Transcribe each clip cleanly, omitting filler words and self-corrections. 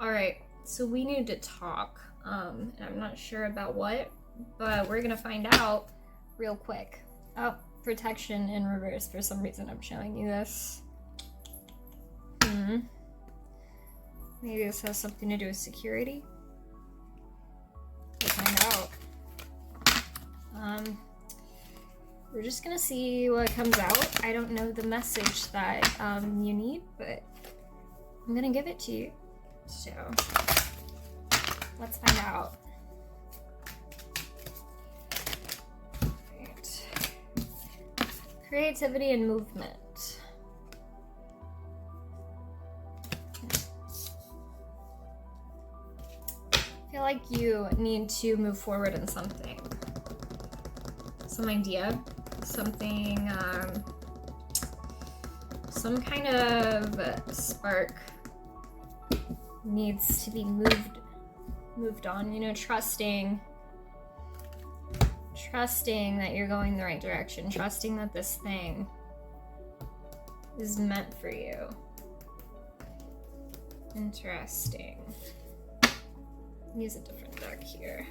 All right, so we need to talk. And I'm not sure about what, but we're gonna find out real quick. Oh, protection in reverse. For some reason, I'm showing you this. Maybe this has something to do with security. We'll find out. We're just gonna see what comes out. I don't know the message that you need, but I'm gonna give it to you. So let's find out. Right. Creativity and movement. I feel like you need to move forward in something. Some idea, something, some kind of spark needs to be moved on, you know, trusting that you're going the right direction, trusting that this thing is meant for you. Interesting. Use a different deck here.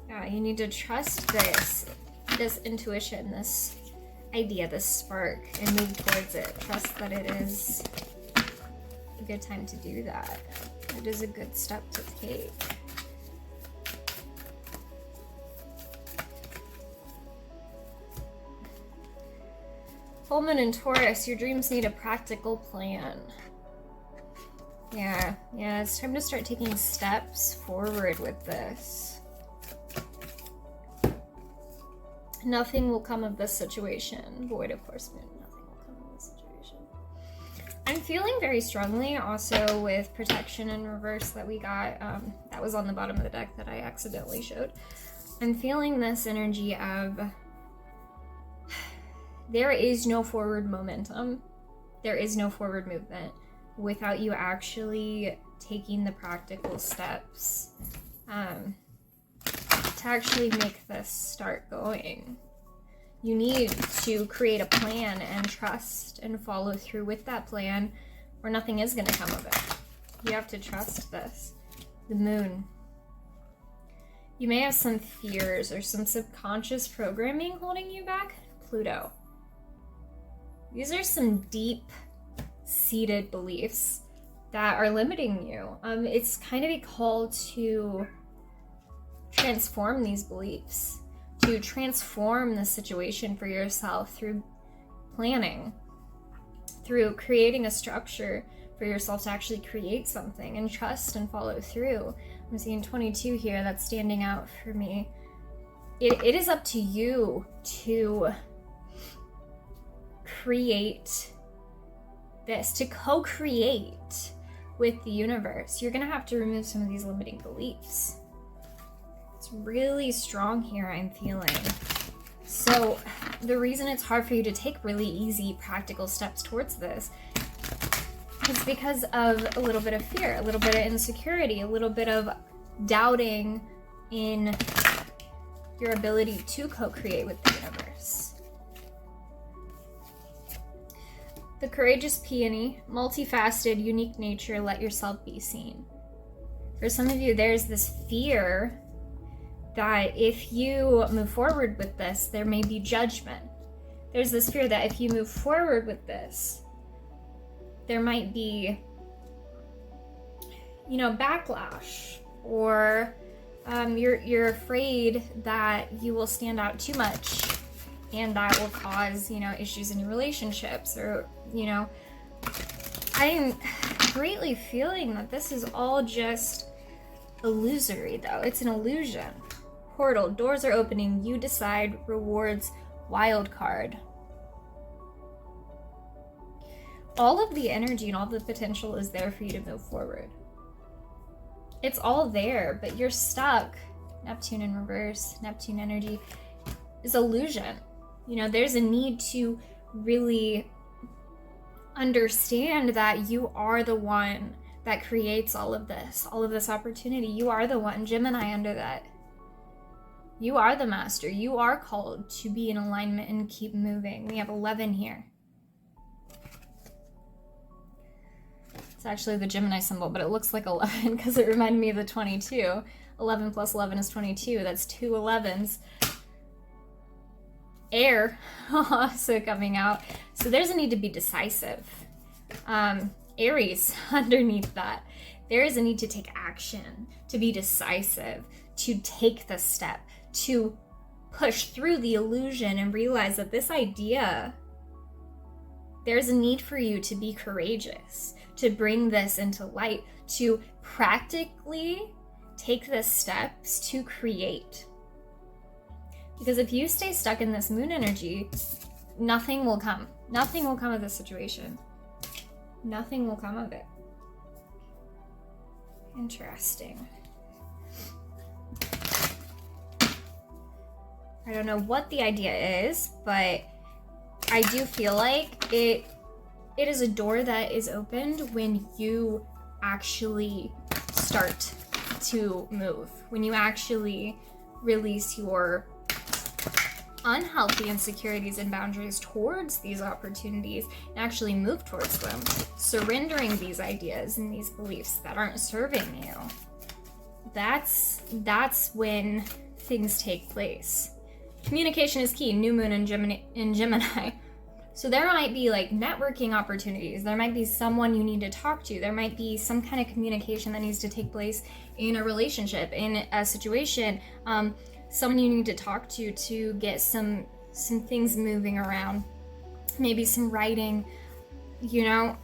Yeah, you need to trust this intuition, this idea, this spark, and move towards it. Trust that it is a good time to do that. It is a good step to take. Full Moon in Taurus, your dreams need a practical plan. Yeah, it's time to start taking steps forward with this. Nothing will come of this situation. Void of Course Moon, nothing will come of this situation. I'm feeling very strongly also with protection in reverse that we got, that was on the bottom of the deck that I accidentally showed. I'm feeling this energy of there is no forward momentum. There is no forward movement without you actually taking the practical steps to actually make this start going. You need to create a plan and trust and follow through with that plan, or nothing is going to come of it. You have to trust this. The Moon. You may have some fears or some subconscious programming holding you back. Pluto. These are some deep-seated beliefs that are limiting you. It's kind of a call to transform these beliefs, to transform the situation for yourself through planning, through creating a structure for yourself to actually create something and trust and follow through. I'm seeing 22 here, that's standing out for me. It is up to you to create this, to co-create with the universe. You're gonna have to remove some of these limiting beliefs. It's really strong here, I'm feeling. So the reason it's hard for you to take really easy, practical steps towards this is because of a little bit of fear, a little bit of insecurity, a little bit of doubting in your ability to co-create with the universe. The Courageous Peony, multifaceted, unique nature, let yourself be seen. For some of you, there's this fear that if you move forward with this, there may be judgment. There's this fear that if you move forward with this, there might be, backlash, or you're afraid that you will stand out too much and that will cause, issues in your relationships, or, I'm greatly feeling that this is all just illusory, though. It's an illusion. Portal, doors are opening, you decide, rewards, wild card. All of the energy and all the potential is there for you to move forward. It's all there, but you're stuck. Neptune in reverse, Neptune energy is illusion. There's a need to really understand that you are the one that creates all of this opportunity. You are the one, Gemini under that. You are the master. You are called to be in alignment and keep moving. We have 11 here. actually the Gemini symbol, but it looks like 11 because it reminded me of the 22. 11 plus 11 is 22. That's 2 11s. Air also coming out. So there's a need to be decisive. Aries underneath that. There is a need to take action, to be decisive, to take the step, to push through the illusion and realize that this idea, there's a need for you to be courageous, to bring this into light, to practically take the steps to create. Because if you stay stuck in this moon energy, nothing will come. Nothing will come of this situation. Nothing will come of it. Interesting. I don't know what the idea is, but I do feel like it is a door that is opened when you actually start to move, when you actually release your unhealthy insecurities and boundaries towards these opportunities and actually move towards them, surrendering these ideas and these beliefs that aren't serving you. That's when things take place. Communication is key. New moon in Gemini. So there might be like networking opportunities. There might be someone you need to talk to. There might be some kind of communication that needs to take place in a relationship, in a situation. Someone you need to talk to get some things moving around. Maybe some writing, you know.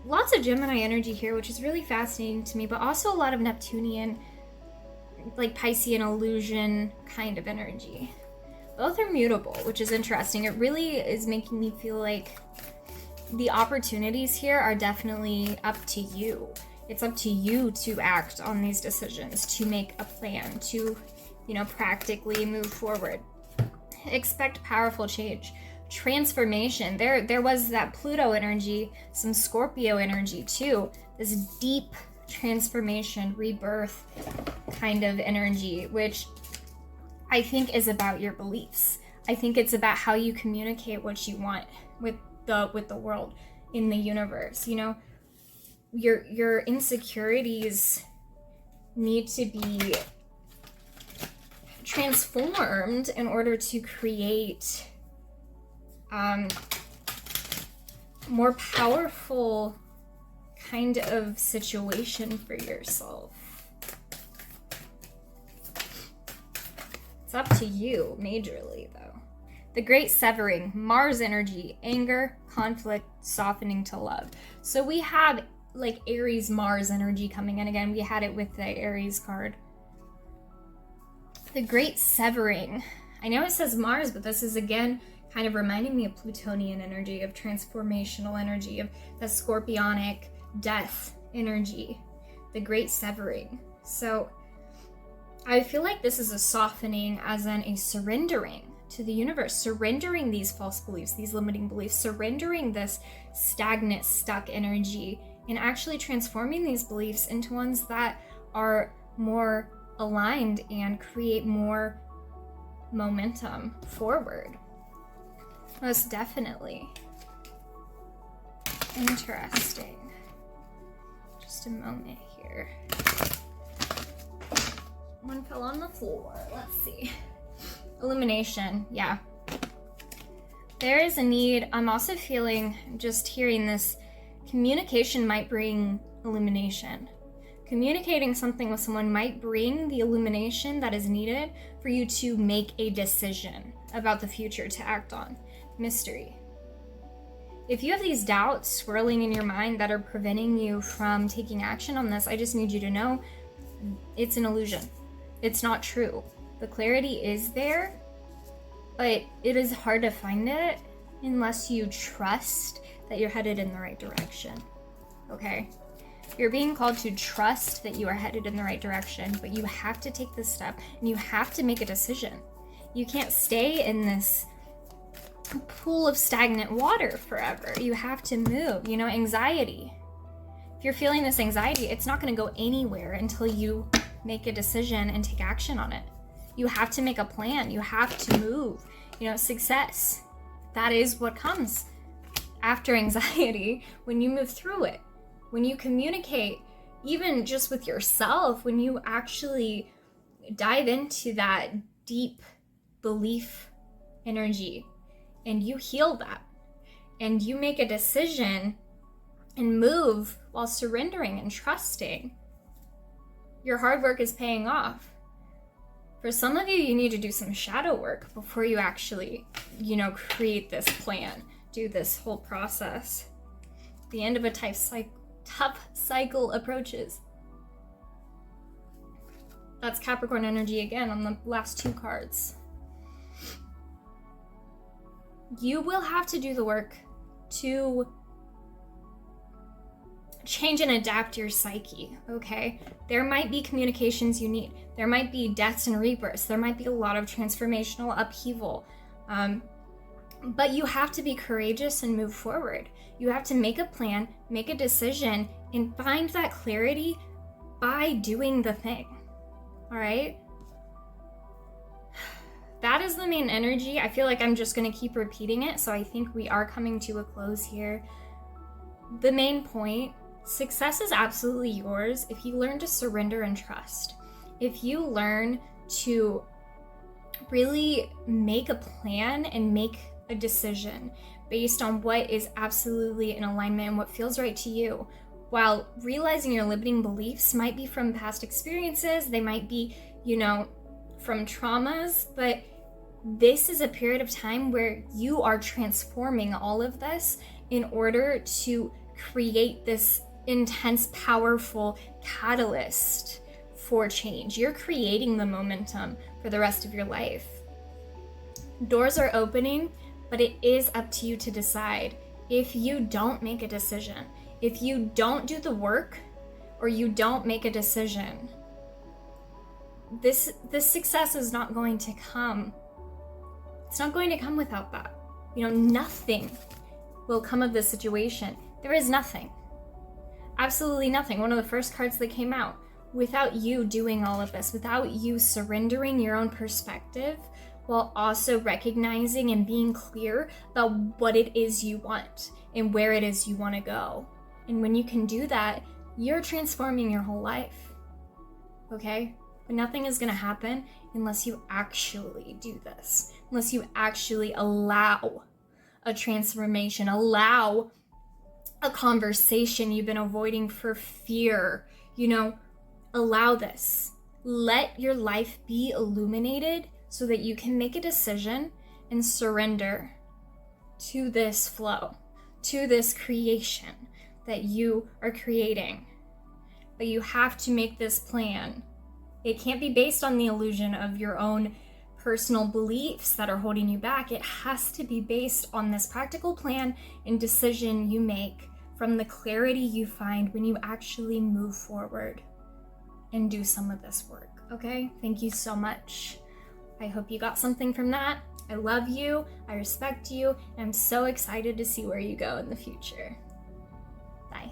Lots of Gemini energy here, which is really fascinating to me, but also a lot of Neptunian, like Piscean illusion kind of energy. Both are mutable, which is interesting. It really is making me feel like the opportunities here are definitely up to you. It's up to you to act on these decisions, to make a plan, to, you know, practically move forward. Expect powerful change, transformation. There was that Pluto energy, some Scorpio energy too. This deep transformation, rebirth kind of energy, which I think is about your beliefs. I think it's about how you communicate what you want with the world, in the universe. You know, your insecurities need to be transformed in order to create more powerful kind of situation for yourself. It's up to you, majorly, though. The Great Severing, Mars energy, anger, conflict, softening to love. So we have like Aries Mars energy coming in again. We had it with the Aries card. The Great Severing. I know it says Mars, but this is again kind of reminding me of Plutonian energy, of transformational energy, of the Scorpionic death energy. The Great Severing. So I feel like this is a softening, as in a surrendering to the universe, surrendering these false beliefs, these limiting beliefs, surrendering this stagnant, stuck energy, and actually transforming these beliefs into ones that are more aligned and create more momentum forward. Most definitely. Interesting. Just a moment here. One fell on the floor. Let's see. Illumination. Yeah. There is a need. I'm also feeling, just hearing this, communication might bring illumination. Communicating something with someone might bring the illumination that is needed for you to make a decision about the future to act on. Mystery. If you have these doubts swirling in your mind that are preventing you from taking action on this, I just need you to know it's an illusion. It's not true. The clarity is there, but it is hard to find it unless you trust that you're headed in the right direction. Okay? You're being called to trust that you are headed in the right direction, but you have to take this step and you have to make a decision. You can't stay in this pool of stagnant water forever. You have to move. You know, anxiety. If you're feeling this anxiety, it's not going to go anywhere until you make a decision and take action on it. You have to make a plan. You have to move. You know, success. That is what comes after anxiety when you move through it. When you communicate, even just with yourself, when you actually dive into that deep belief energy and you heal that and you make a decision and move while surrendering and trusting, your hard work is paying off. For some of you, you need to do some shadow work before you actually, create this plan, do this whole process. The end of a tough cycle approaches. That's Capricorn energy again on the last 2 cards. You will have to do the work to change and adapt your psyche, okay? There might be communications you need. There might be deaths and rebirths. There might be a lot of transformational upheaval. But you have to be courageous and move forward. You have to make a plan, make a decision, and find that clarity by doing the thing, all right? That is the main energy. I feel like I'm just going to keep repeating it, so I think we are coming to a close here. The main point: success is absolutely yours if you learn to surrender and trust. If you learn to really make a plan and make a decision based on what is absolutely in alignment and what feels right to you, while realizing your limiting beliefs might be from past experiences, they might be, from traumas, but this is a period of time where you are transforming all of this in order to create this intense, powerful catalyst for change. You're creating the momentum for the rest of your life. Doors are opening, but it is up to you to decide. If you don't make a decision, if you don't do the work, or you don't make a decision, this success is not going to come. It's not going to come without that. Nothing will come of this situation. There is nothing. Absolutely nothing. One of the first cards that came out. Without you doing all of this, without you surrendering your own perspective, while also recognizing and being clear about what it is you want and where it is you want to go. And when you can do that, you're transforming your whole life. Okay? But nothing is going to happen unless you actually do this. Unless you actually allow a transformation, allow a conversation you've been avoiding for fear. Allow this. Let your life be illuminated so that you can make a decision and surrender to this flow, to this creation that you are creating. But you have to make this plan. It can't be based on the illusion of your own personal beliefs that are holding you back. It has to be based on this practical plan and decision you make from the clarity you find when you actually move forward and do some of this work, okay? Thank you so much. I hope you got something from that. I love you, I respect you, and I'm so excited to see where you go in the future. Bye.